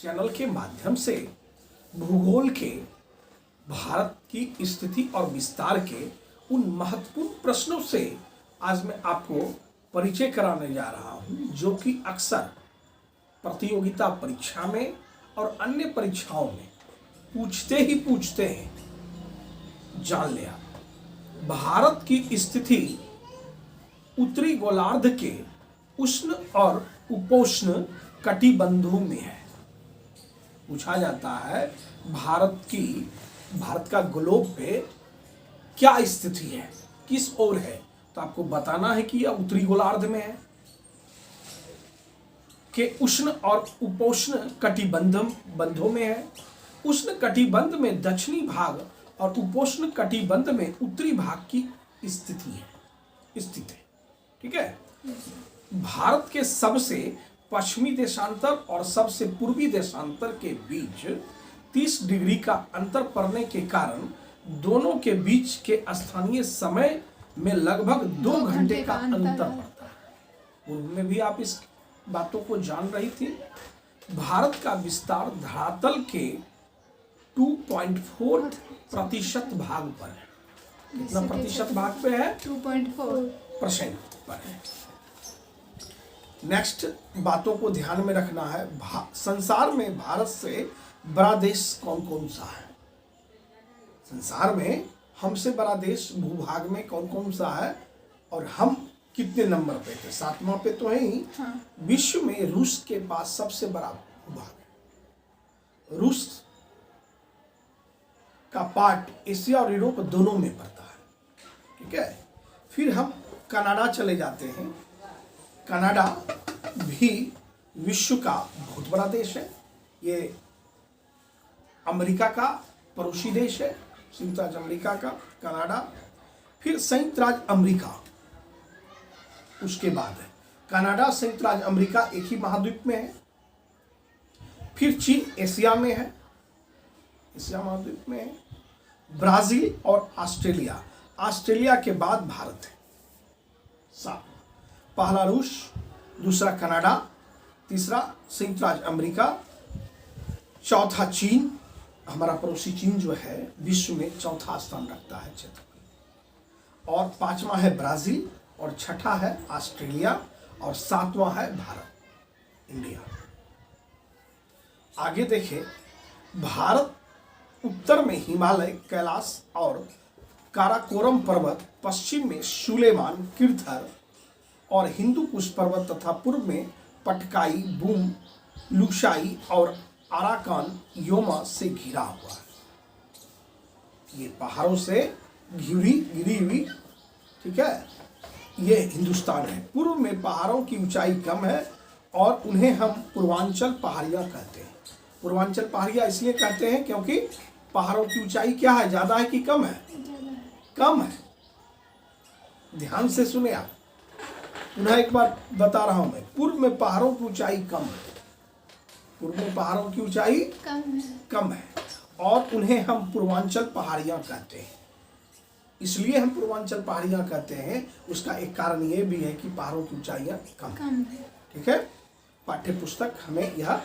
Channel के माध्यम से भूगोल के, भारत की स्थिति और विस्तार के उन महत्वपूर्ण प्रश्नों से आज मैं आपको परिचय कराने जा रहा हूं, जो कि अक्सर प्रतियोगिता परीक्षा में और अन्य परीक्षाओं में पूछते ही पूछते हैं। जान लिया, भारत की स्थिति उत्तरी गोलार्ध के उष्ण और उपोष्ण कटिबंधों में है। पूछा जाता है भारत का ग्लोब पे क्या स्थिति है, किस ओर है, तो आपको बताना है कि यह उत्तरी गोलार्ध में है, के उष्ण और उपोष्ण कटिबंधों में है। उष्ण कटिबंध में दक्षिणी भाग और उपोष्ण कटिबंध में उत्तरी भाग की स्थित है। ठीक है। भारत के सबसे पश्चिमी देशांतर और सबसे पूर्वी देशांतर के बीच 30 डिग्री का अंतर पड़ने के कारण दोनों के बीच के स्थानीय समय में लगभग 2 घंटे का अंतर पड़ता है। पूर्व में भी आप इस बातों को जान रही थी। भारत का विस्तार धरातल के 2.4% भाग पर है। कितना प्रतिशत भाग पे है? 2.4% पर है। नेक्स्ट बातों को ध्यान में रखना है। संसार में भारत से बड़ा देश कौन कौन सा है? संसार में हमसे बड़ा देश भूभाग में कौन कौन सा है और हम कितने नंबर पे थे? 7वां पे तो है ही। हाँ। विश्व में रूस के पास सबसे बड़ा भूभाग है। रूस का पार्ट एशिया और यूरोप दोनों में पड़ता है। ठीक है। फिर हम कनाडा चले जाते हैं। कनाडा भी विश्व का बहुत बड़ा देश है। ये अमेरिका का पड़ोसी देश है, संयुक्त राज्य अमेरिका का कनाडा। फिर संयुक्त राज्य अमेरिका उसके बाद है। कनाडा, संयुक्त राज्य अमेरिका एक ही महाद्वीप में है। फिर चीन एशिया में है, एशिया महाद्वीप में है। ब्राजील और ऑस्ट्रेलिया, ऑस्ट्रेलिया के बाद भारत है। 7, पहला रूस, दूसरा कनाडा, तीसरा संयुक्त राज्य अमेरिका, चौथा चीन, हमारा पड़ोसी चीन जो है विश्व में चौथा स्थान रखता है क्षेत्र, और 5वां है ब्राजील, और 6ठा है ऑस्ट्रेलिया, और 7वां है भारत, इंडिया। आगे देखें, भारत उत्तर में हिमालय, कैलाश और काराकोरम पर्वत, पश्चिम में सुलेमान, किरथर और हिंदू कुश पर्वत तथा पूर्व में पटकाई, बूम, लुशाई और आराकान योमा से घिरा हुआ है। ये पहाड़ों से घिरी हुई, ठीक है, ये हिंदुस्तान है। पूर्व में पहाड़ों की ऊंचाई कम है और उन्हें हम पूर्वांचल पहाड़ियां कहते हैं। पूर्वांचल पहाड़ियां इसलिए कहते हैं क्योंकि पहाड़ों की ऊंचाई क्या है, ज्यादा है कि कम है? कम है। ध्यान से सुने आप, पुनः एक बार बता रहा हूं मैं। पूर्व में पहाड़ों की ऊंचाई कम है, पूर्व में पहाड़ों की ऊंचाई कम है और उन्हें हम पूर्वांचल पहाड़ियां कहते हैं। इसलिए हम पूर्वांचल पहाड़ियां कहते हैं, उसका एक कारण ये भी है कि पहाड़ों की ऊंचाइयां कम है। ठीक है। पाठ्य पुस्तक हमें यह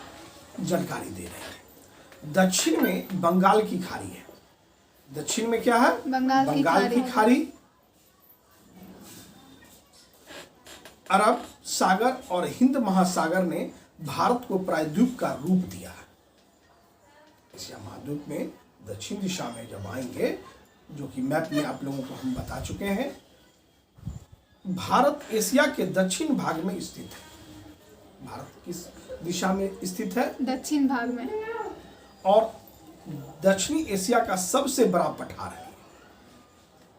जानकारी दे रहे हैं। दक्षिण में बंगाल की खाड़ी है। दक्षिण में क्या है? बंगाल की खाड़ी। अरब सागर और हिंद महासागर ने भारत को प्रायद्वीप का रूप दिया है। एशिया महाद्वीप में दक्षिण दिशा में जब आएंगे, जो कि मैप में आप लोगों को हम बता चुके हैं, भारत एशिया के दक्षिण भाग में स्थित है। भारत किस दिशा में स्थित है? दक्षिण भाग में। और दक्षिणी एशिया का सबसे बड़ा पठार है।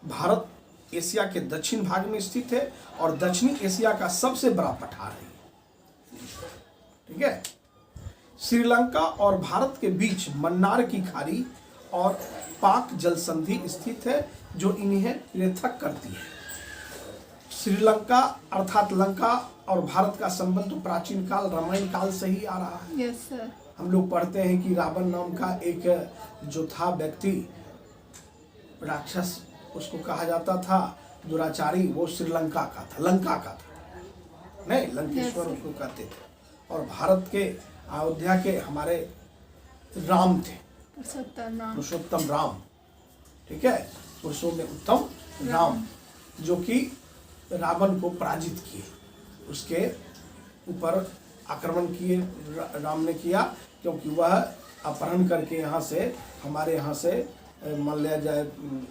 भारत एशिया के दक्षिण भाग में स्थित है और दक्षिणी एशिया का सबसे बड़ा पठार है। ठीक है। श्रीलंका और भारत के बीच मन्नार की खाड़ी और पाक जल संधि स्थित है, जो इन्हें पृथक करती है। श्रीलंका अर्थात लंका और भारत का संबंध तो प्राचीन काल, रामायण काल से ही आ रहा है। Yes sir. हम लोग पढ़ते हैं कि रावण नाम का एक जो था व्यक्ति, राक्षस उसको कहा जाता था, दुराचारी, वो श्रीलंका का था, लंका का था, नहीं लंकेश्वर उसको कहते थे। और भारत के अयोध्या के हमारे राम थे, पुरुषोत्तम राम, ठीक है, पुरुषों में उत्तम राम, जो कि रावण को पराजित किए, उसके ऊपर आक्रमण किए राम ने किया, क्योंकि वह अपहरण करके यहाँ से, हमारे यहाँ से मान लिया जाए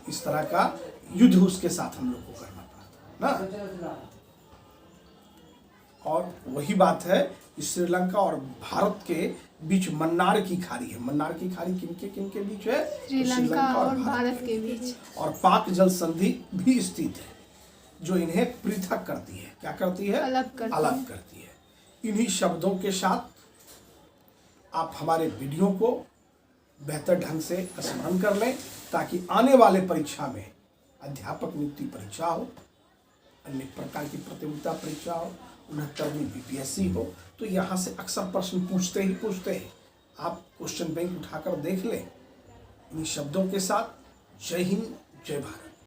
इस तरह का युद्ध उसके साथ हम लोग को करना पड़ा था ना। और वही बात है, श्रीलंका और भारत के बीच मन्नार की खाड़ी है। मन्नार की खाड़ी किनके बीच है? श्रीलंका और भारत के बीच। और पाक जल संधि भी स्थित है, जो इन्हें पृथक करती है। क्या करती है? अलग करती है। इन्हीं शब्दों के साथ आप हमारे वीडियो को बेहतर ढंग से स्मरण कर लें, ताकि आने वाले परीक्षा में, अध्यापक नियुक्ति परीक्षा हो, अन्य प्रकार की प्रतियोगिता परीक्षा हो, 69वीं बीपीएससी हो, तो यहाँ से अक्सर प्रश्न पूछते हैं। आप क्वेश्चन बैंक उठाकर देख लें। इन शब्दों के साथ जय हिंद, जय भारत।